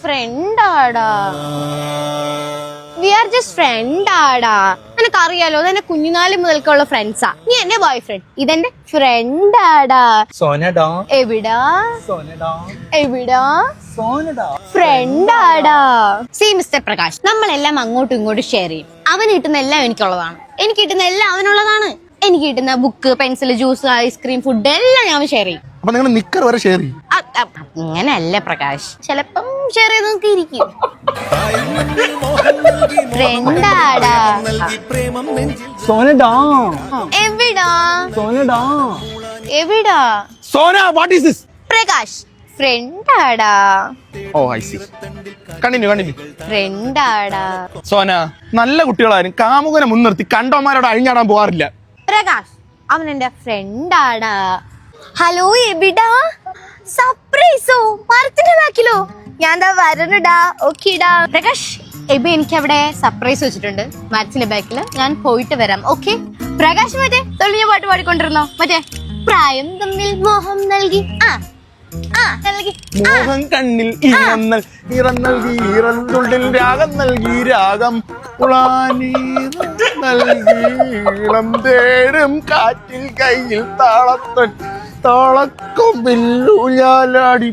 ഫ്രണ്ടാടാ. We are just ഫ്രണ്ടാടാ. നിനക്കറിയാലോ, അതെന്നെ കുഞ്ഞുനാല് മുതൽക്കുള്ള ഫ്രണ്ട്സാ. നീ എന്റെ ബോയ് ഫ്രണ്ട്, ഇതെന്റെ ഫ്രണ്ടാടാ. സോനഡാ എവിടാ സോനഡാ എവിടാ സോനഡാ ഫ്രണ്ടാടാ. സി മിസ്റ്റർ പ്രകാശ്, നമ്മളെല്ലാം അങ്ങോട്ടും ഇങ്ങോട്ടും ഷെയർ ചെയ്യും. അവന് കിട്ടുന്ന എല്ലാം എനിക്കുള്ളതാണ്, എനിക്ക് കിട്ടുന്ന എല്ലാം അവനുള്ളതാണ്. എനിക്ക് കിട്ടുന്ന book, pencil, juice, ice cream, food എല്ലാം ഞാൻ ഷെയർ ചെയ്യും. അപ്പൊ നിങ്ങൾ നിക്കർ വരെ ഷെയർ ചെയ്യും? അങ്ങനെയല്ല പ്രകാശ്, ചിലപ്പം ഷെയർ ചെയ്ത് നോക്കി ഇരിക്കും. ഫ്രണ്ടാടാ. സോനഡാ എവിടാ സോനഡാ എവിടാ Sona, what is this? Prakash ഫ്രണ്ടാടാ. Oh I see. കണ്ടിന്യൂ. ഫ്രണ്ടാടാ. സോന, നല്ല കുട്ടികളാരും കാമുകനെ മുൻനിർത്തി കണ്ടോമാരോട് അഴിഞ്ഞാടാൻ പോകാറില്ല. പ്രകാശ് അവൻ എന്റെ ഫ്രണ്ടാടാ. ഹലോ എവിടാ? സർപ്രൈസോ? മരത്തിന്റെ ബാക്കിലോ? ഞാൻ ദാ വരണടാ. ഓക്കേടാ. പ്രകാശ്, എബി എനിക്ക് അവിടെ സർപ്രൈസ് വെച്ചിട്ടുണ്ട് മരത്തിന്റെ ബാക്കില്. ഞാൻ പോയിട്ട് വരാം. ഓക്കെ പ്രകാശ്? മറ്റേ തൊഴിഞ്ഞ പാട്ട് പാടിക്കൊണ്ടിരുന്നോ? മറ്റേ പ്രായം തമ്മിൽ മോഹം നൽകി നൽകി മോഹം കണ്ണിൽ ഈണം നൽകി ഈറന്നുള്ളിൽ രാഗം നൽകി രാഗം നൽകി ഇളം തേടും കാറ്റിൽ കയ്യിൽ താളക്കൊമ്പിൽ ഊഞ്ഞാലാടി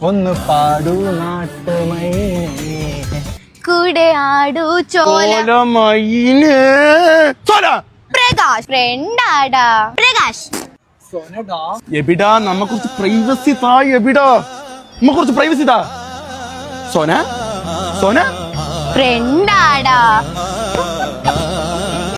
ഒന്ന് പാടൂ നാട്ടുമൈനേ കൂടെ ആടൂ ചോലമയിലേ. പ്രകാശ് ഫ്രണ്ടാടാ. പ്രകാശ് എബിടാ, നമ്മ കുറച്ച് പ്രൈവസി താ. എബിടാ, നമ്മ കുറച്ച് പ്രൈവസി താ. സോന ഫ്രണ്ടാടാ.